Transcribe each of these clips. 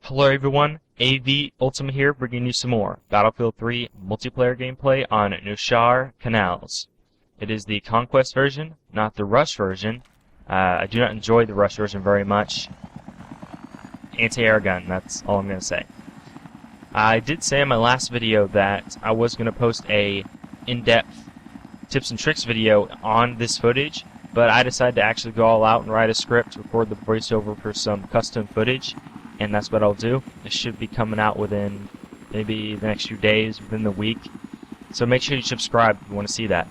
Hello everyone, AV Ultima here, bringing you some more Battlefield 3 multiplayer gameplay on Noshahr Canals. It is the Conquest version, not the Rush version. I do not enjoy the Rush version very much. Anti-air gun, that's all I'm going to say. I did say in my last video that I was going to post a in-depth tips and tricks video on this footage, but I decided to actually go all out and write a script, record the voiceover for some custom footage. And that's what I'll do. It should be coming out within maybe the next few days, within the week. So make sure you subscribe if you want to see that.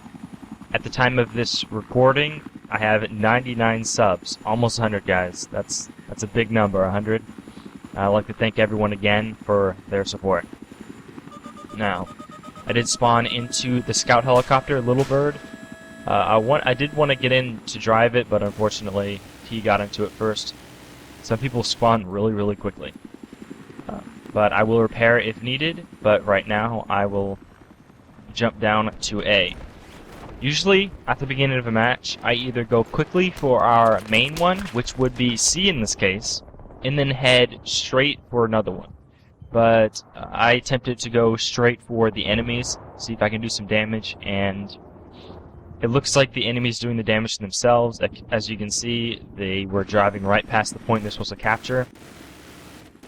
At the time of this recording, I have 99 subs. Almost 100, guys. That's a big number, 100. I'd like to thank everyone again for their support. Now, I did spawn into the scout helicopter, Little Bird. I did want to get in to drive it, but unfortunately, he got into it first. Some people spawn really quickly. But I will repair if needed, but right now I will jump down to A. Usually, at the beginning of a match, I either go quickly for our main one, which would be C in this case, and then head straight for another one. But I attempted to go straight for the enemies, see if I can do some damage, and it looks like the enemies doing the damage to themselves. As you can see, they were driving right past the point they're supposed to capture.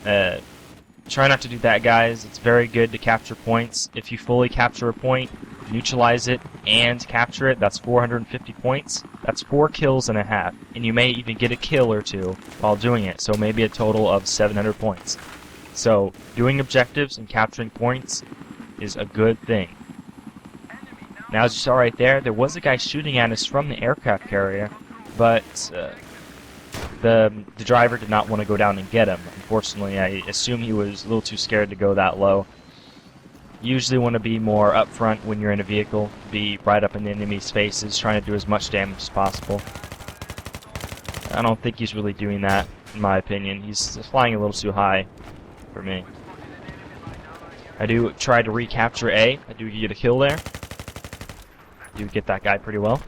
Try not to do that, guys. It's very good to capture points. If you fully capture a point, neutralize it, and capture it, that's 450 points. That's 4 kills and a half. And you may even get a kill or two while doing it, so maybe a total of 700 points. So, doing objectives and capturing points is a good thing. Now, as you saw right there, there was a guy shooting at us from the aircraft carrier, but the driver did not want to go down and get him. Unfortunately, I assume he was a little too scared to go that low. You usually want to be more upfront when you're in a vehicle, be right up in the enemy's faces, trying to do as much damage as possible. I don't think he's really doing that, in my opinion. He's flying a little too high for me. I do try to recapture A. I do get a kill there. Do get that guy pretty well.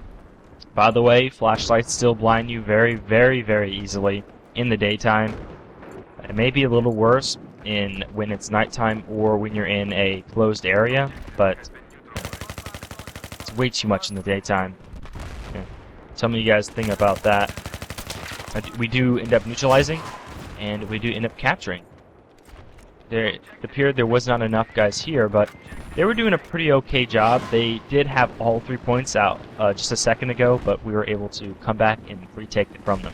By the way, flashlights still blind you very easily in the daytime. It may be a little worse when it's nighttime or when you're in a closed area, but it's way too much in the daytime. Yeah. Tell me what you guys think about that. We do end up neutralizing, and we do end up capturing. It appeared there was not enough guys here, but they were doing a pretty okay job. They did have all 3 points out just a second ago, but we were able to come back and retake it from them.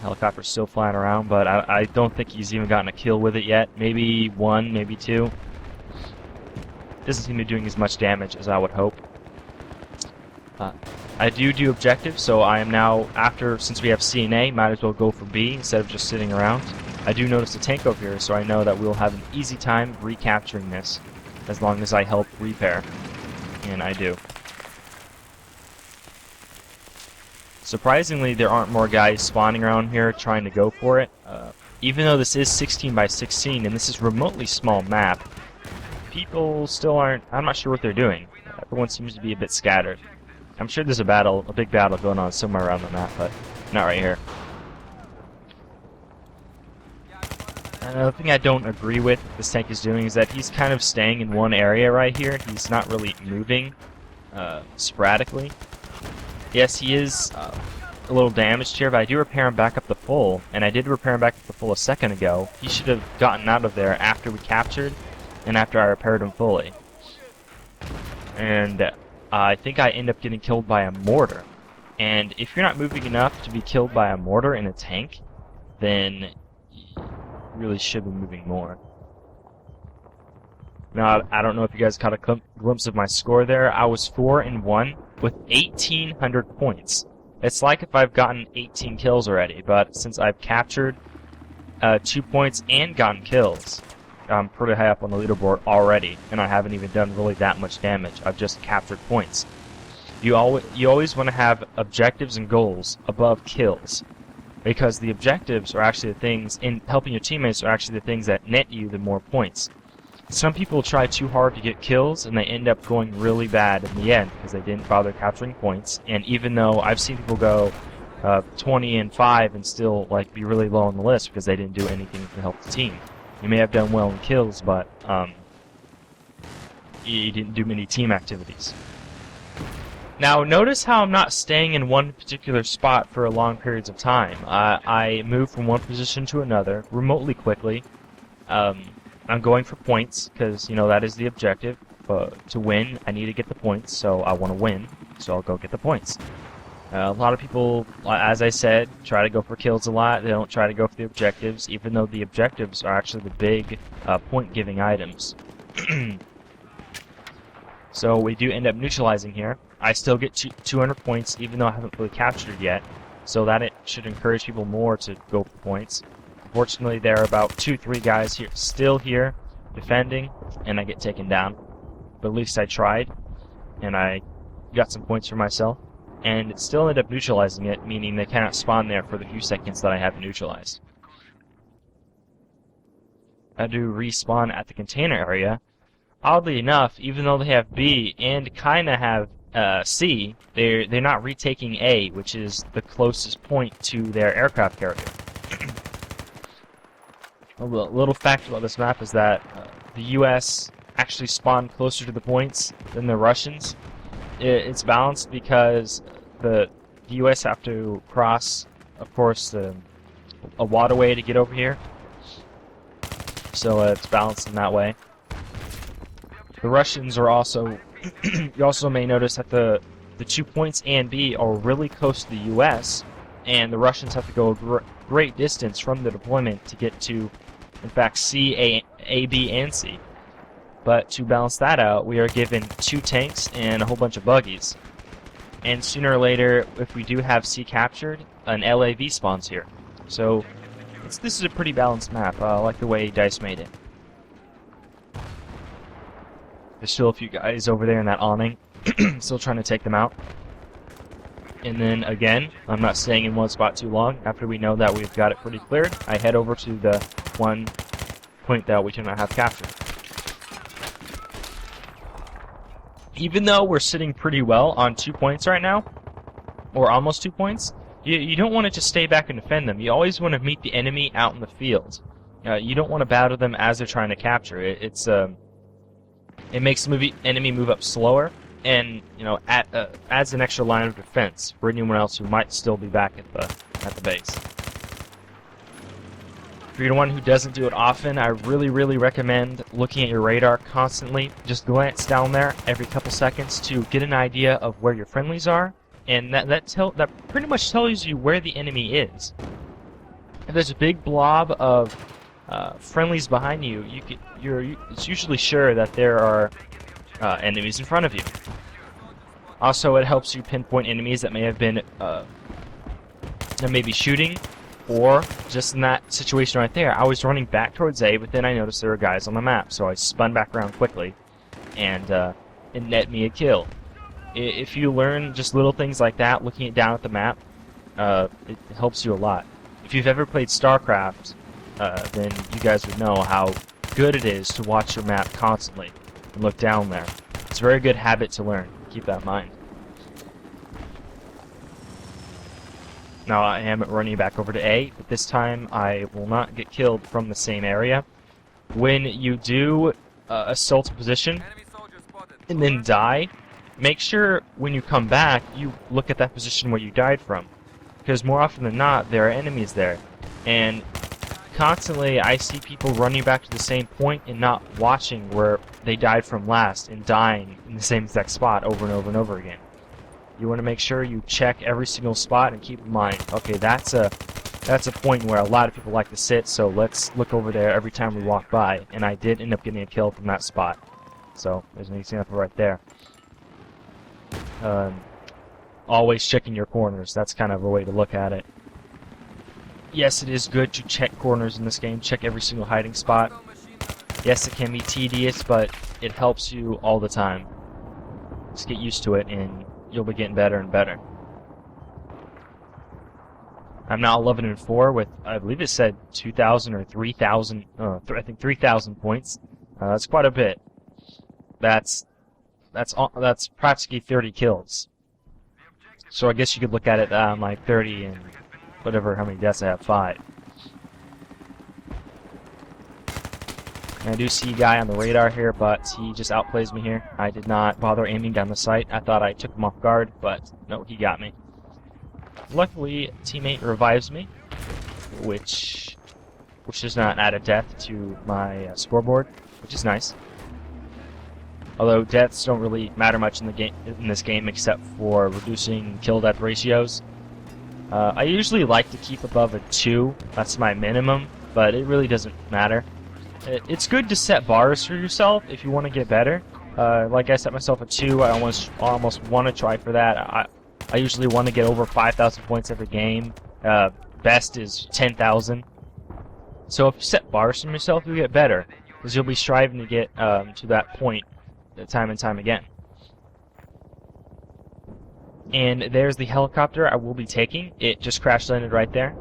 Helicopter's still flying around, but I don't think he's even gotten a kill with it yet. Maybe 1, maybe 2. Doesn't seem to be doing as much damage as I would hope. I do objectives, so I am now, since we have C and A, might as well go for B instead of just sitting around. I do notice a tank over here, so I know that we'll have an easy time recapturing this, as long as I help repair. And I do. Surprisingly, there aren't more guys spawning around here trying to go for it. Even though this is 16 by 16, and this is a remotely small map, people still aren't, I'm not sure what they're doing. Everyone seems to be a bit scattered. I'm sure there's a big battle going on somewhere around the map, but not right here. Another thing I don't agree with this tank is doing is that he's kind of staying in one area right here. He's not really moving sporadically. Yes, he is a little damaged here, but I do repair him back up to full, and I did repair him back up to full a second ago. He should have gotten out of there after we captured and after I repaired him fully. And I think I end up getting killed by a mortar. And if you're not moving enough to be killed by a mortar in a tank, then really should be moving more. Now, I don't know if you guys caught a glimpse of my score there. I was 4-1 with 1,800 points. It's like if I've gotten 18 kills already, but since I've captured 2 points and gotten kills, I'm pretty high up on the leaderboard already, and I haven't even done really that much damage. I've just captured points. You always want to have objectives and goals above kills, because the objectives are actually the things, in helping your teammates are actually the things that net you the more points. Some people try too hard to get kills, and they end up going really bad in the end, because they didn't bother capturing points. And even though I've seen people go 20 and 5 and still like be really low on the list because they didn't do anything to help the team. You may have done well in kills, but you didn't do many team activities. Now notice how I'm not staying in one particular spot for long periods of time. I move from one position to another remotely quickly. I'm going for points because, you know, that is the objective. To win, I need to get the points, so I want to win, so I'll go get the points. A lot of people, as I said, try to go for kills a lot. They don't try to go for the objectives, even though the objectives are actually the big point-giving items. So we do end up neutralizing here. I still get 200 points, even though I haven't fully captured it yet, so that it should encourage people more to go for points. Unfortunately, there are about 2-3 guys here, still here, defending, and I get taken down. But at least I tried, and I got some points for myself, and it still ended up neutralizing it, meaning they cannot spawn there for the few seconds that I have neutralized. I do respawn at the container area. Oddly enough, even though they have B and kinda have C, they're not retaking A, which is the closest point to their aircraft carrier. A little fact about this map is that the U.S. actually spawned closer to the points than the Russians. It's balanced because the U.S. have to cross, of course, a waterway to get over here. So it's balanced in that way. The Russians are also, you also may notice that the 2 points A and B are really close to the U.S., and the Russians have to go a great distance from the deployment to get to, in fact, C, A, B, and C. But to balance that out, we are given 2 tanks and a whole bunch of buggies. And sooner or later, if we do have C captured, an LAV spawns here. So this is a pretty balanced map. I like the way DICE made it. There's still a few guys over there in that awning, still trying to take them out. And then again, I'm not staying in one spot too long. After we know that we've got it pretty cleared, I head over to the one point that we do not have captured. Even though we're sitting pretty well on 2 points right now, or almost 2 points, you don't want to just stay back and defend them. You always want to meet the enemy out in the field. You don't want to battle them as they're trying to capture. It makes the enemy move up slower, and adds an extra line of defense for anyone else who might still be back at the base. For anyone who doesn't do it often, I really recommend looking at your radar constantly. Just glance down there every couple seconds to get an idea of where your friendlies are, and that pretty much tells you where the enemy is. If there's a big blob of friendlies behind you, it's usually sure that there are enemies in front of you. Also, it helps you pinpoint enemies that may have been shooting. Or, just in that situation right there, I was running back towards A, but then I noticed there were guys on the map, so I spun back around quickly, and it net me a kill. If you learn just little things like that, looking down at the map, it helps you a lot. If you've ever played StarCraft, then you guys would know how good it is to watch your map constantly and look down there. It's a very good habit to learn. Keep that in mind. Now I am running back over to A, but this time I will not get killed from the same area. When you do assault a position and then die, make sure when you come back you look at that position where you died from, because more often than not there are enemies there. And constantly I see people running back to the same point and not watching where they died from last and dying in the same exact spot over and over and over again. You want to make sure you check every single spot and keep in mind, okay, that's a point where a lot of people like to sit, so let's look over there every time we walk by. And I did end up getting a kill from that spot. So there's an example right there. Always checking your corners. That's kind of a way to look at it. Yes, it is good to check corners in this game. Check every single hiding spot. Yes, it can be tedious, but it helps you all the time. Just get used to it, and you'll be getting better and better. I'm now 11-4 with, I believe it said 2,000 or 3,000. I think 3,000 points. That's quite a bit. That's practically 30 kills. So I guess you could look at it like 30 and whatever, how many deaths I have, 5. And I do see a guy on the radar here, but he just outplays me here. I did not bother aiming down the sight. I thought I took him off guard, but no, he got me. Luckily, a teammate revives me, which does not add a death to my scoreboard, which is nice. Although deaths don't really matter much in this game, except for reducing kill-death ratios. I usually like to keep above a 2. That's my minimum, but it really doesn't matter. It's good to set bars for yourself if you want to get better. Like I set myself a 2. I almost want to try for that. I usually want to get over 5,000 points every game. Best is 10,000. So if you set bars for yourself, you'll get better, because you'll be striving to get to that point time and time again. And there's the helicopter I will be taking. It just crash landed right there.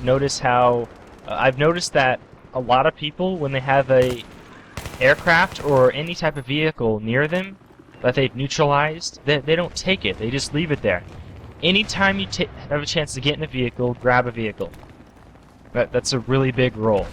Notice how I've noticed that a lot of people, when they have a aircraft or any type of vehicle near them that they've neutralized, they don't take it. They just leave it there. Anytime you have a chance to get in a vehicle, grab a vehicle. That's a really big rule.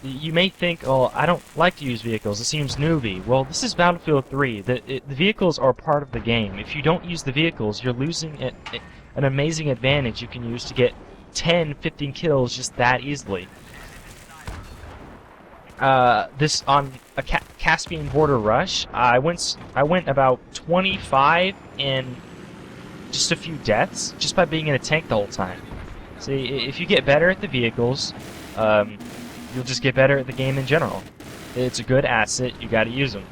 You may think, oh, I don't like to use vehicles. It seems newbie. Well, this is Battlefield 3. The vehicles are part of the game. If you don't use the vehicles, you're losing an amazing advantage you can use to get 10, 15 kills just that easily. This on a Caspian border rush, I went about 25 and just a few deaths just by being in a tank the whole time. See, if you get better at the vehicles, you'll just get better at the game in general. It's a good asset. You got to use them.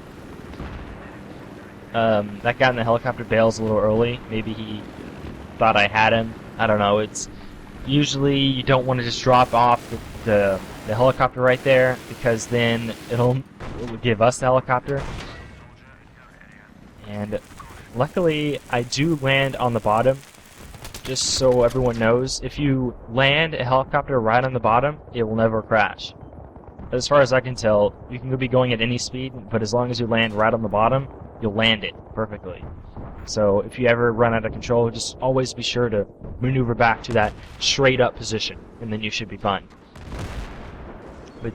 That guy in the helicopter bails a little early. Maybe he thought I had him. I don't know. It's usually you don't want to just drop off the helicopter right there, because then it will give us the helicopter. And luckily, I do land on the bottom. Just so everyone knows, if you land a helicopter right on the bottom, it will never crash. As far as I can tell, you can be going at any speed, but as long as you land right on the bottom, you'll land it perfectly. So if you ever run out of control, just always be sure to maneuver back to that straight up position, and then you should be fine. But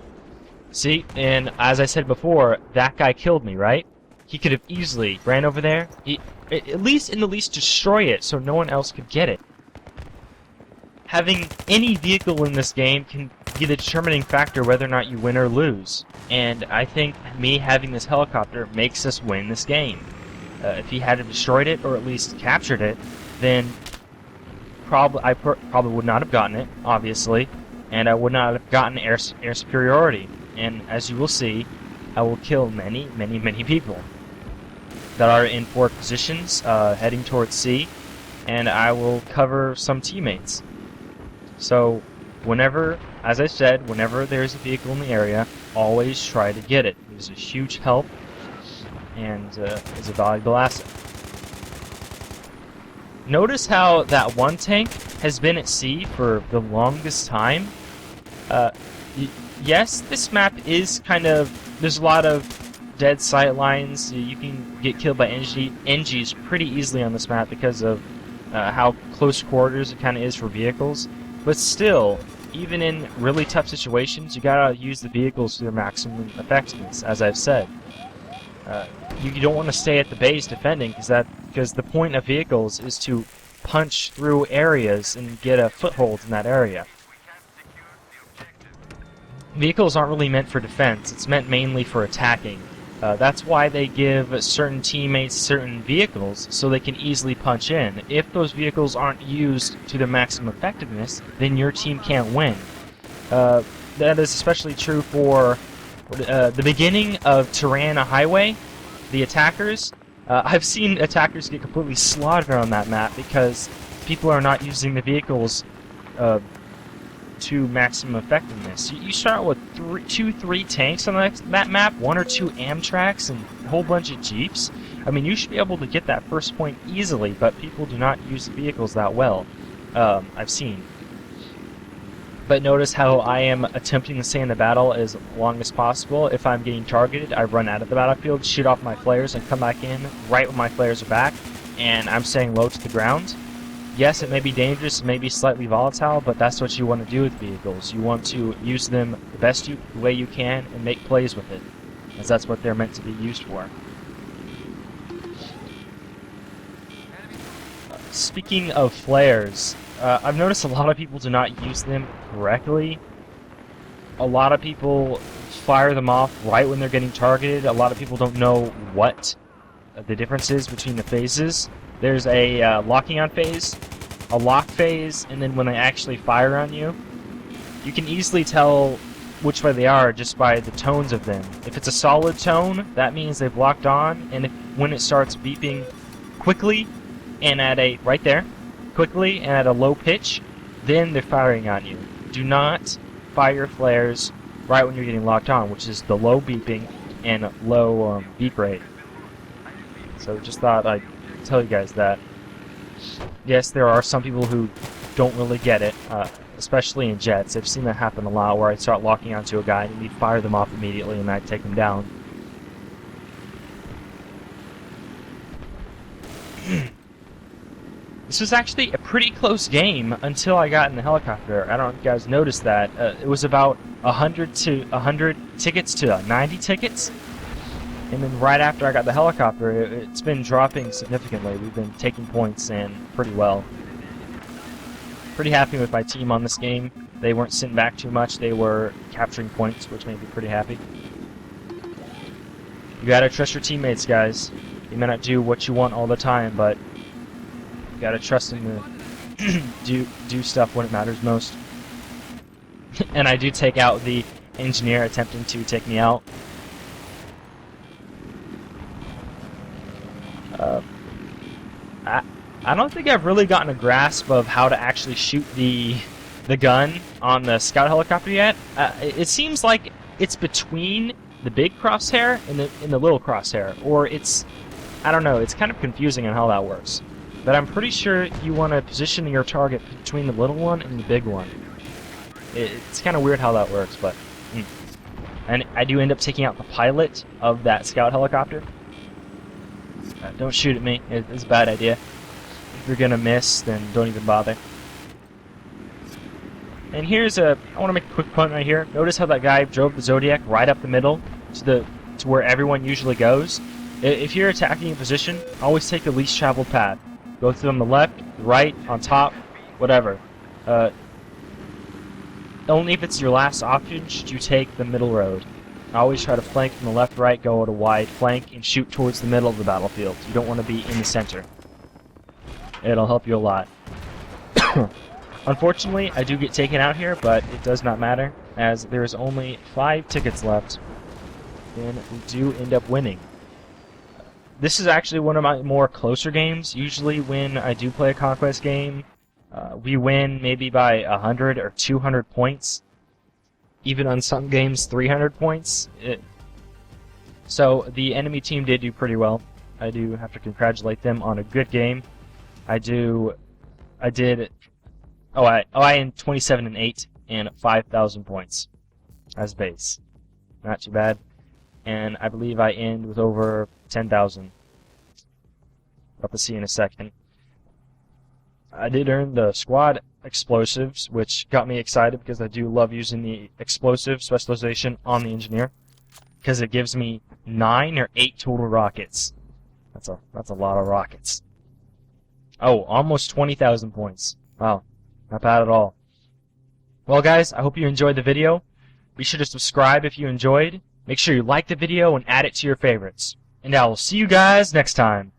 see, and as I said before, that guy killed me, right? He could have easily ran over there, at least destroy it so no one else could get it. Having any vehicle in this game can be the determining factor whether or not you win or lose. And I think me having this helicopter makes us win this game. If he had destroyed it, or at least captured it, then I probably would not have gotten it, obviously, and I would not have gotten air superiority. And as you will see, I will kill many, many, many people that are in forward positions, heading towards C, and I will cover some teammates. So, whenever, as I said, whenever there's a vehicle in the area, always try to get it. It is a huge help, and is a valuable asset. Notice how that one tank has been at sea for the longest time. Yes, this map is kind of, there's a lot of dead sight lines. You can get killed by NGs pretty easily on this map because of how close quarters it kind of is for vehicles. But still, even in really tough situations, you gotta use the vehicles to their maximum effectiveness, as I've said. You don't want to stay at the base defending, because the point of vehicles is to punch through areas and get a foothold in that area. Vehicles aren't really meant for defense, it's meant mainly for attacking. That's why they give certain teammates certain vehicles, so they can easily punch in. If those vehicles aren't used to their maximum effectiveness, then your team can't win. That is especially true for the beginning of Tirana Highway. The attackers, I've seen attackers get completely slaughtered on that map because people are not using the vehicles to maximum effectiveness. You start with 2-3 tanks on that map, 1 or 2 Amtraks, and a whole bunch of Jeeps. I mean, you should be able to get that first point easily, but people do not use the vehicles that well. I've seen. But notice how I am attempting to stay in the battle as long as possible. If I'm getting targeted, I run out of the battlefield, shoot off my flares, and come back in right when my flares are back, and I'm staying low to the ground. Yes, it may be dangerous, it may be slightly volatile, but that's what you want to do with vehicles. You want to use them the best way you can and make plays with it, as that's what they're meant to be used for. Speaking of flares, I've noticed a lot of people do not use them correctly. A lot of people fire them off right when they're getting targeted. A lot of people don't know what the difference is between the phases. There's a locking on phase, a lock phase, and then when they actually fire on you, you can easily tell which way they are just by the tones of them. If it's a solid tone, that means they've locked on, and when it starts beeping quickly and at a quickly and at a low pitch, then they're firing on you. Do not fire flares right when you're getting locked on, which is the low beeping and low beep rate. So just thought I'd tell you guys that. Yes, there are some people who don't really get it, especially in jets. I've seen that happen a lot, where I'd start locking onto a guy and he'd fire them off immediately and I'd take them down. This was actually a pretty close game until I got in the helicopter. I don't know if you guys noticed that. It was about 100 tickets to 90 tickets. And then right after I got the helicopter, it's been dropping significantly. We've been taking points and pretty well. Pretty happy with my team on this game. They weren't sitting back too much. They were capturing points, which made me pretty happy. You gotta trust your teammates, guys. You may not do what you want all the time, but you gotta trust them to do stuff when it matters most. And I do take out the engineer attempting to take me out. I don't think I've really gotten a grasp of how to actually shoot the gun on the scout helicopter yet. It seems like it's between the big crosshair and the little crosshair, or it's, I don't know, it's kind of confusing on how that works. But I'm pretty sure you want to position your target between the little one and the big one. It's kind of weird how that works, but... And I do end up taking out the pilot of that scout helicopter. Don't shoot at me. It's a bad idea. If you're gonna miss, then don't even bother. And here's I want to make a quick point right here. Notice how that guy drove the Zodiac right up the middle to where everyone usually goes. If you're attacking a position, always take the least traveled path. Go through on the left, the right, on top, whatever. Only if it's your last option should you take the middle road. Always try to flank from the left, right, go at a wide flank, and shoot towards the middle of the battlefield. You don't want to be in the center. It'll help you a lot. Unfortunately, I do get taken out here, but it does not matter, as there is only 5 tickets left, and we do end up winning. This is actually one of my more closer games. Usually when I do play a Conquest game, we win maybe by 100 or 200 points. Even on some games, 300 points. So the enemy team did do pretty well. I do have to congratulate them on a good game. I ended 27-8 and 5,000 points as base. Not too bad. And I believe I end with over 10,000. About to see in a second. I did earn the squad explosives, which got me excited because I do love using the explosive specialization on the engineer, because it gives me 9 or 8 total rockets. That's a lot of rockets. Oh, almost 20,000 points. Wow, not bad at all. Well, guys, I hope you enjoyed the video. Be sure to subscribe if you enjoyed. Make sure you like the video and add it to your favorites. And I will see you guys next time.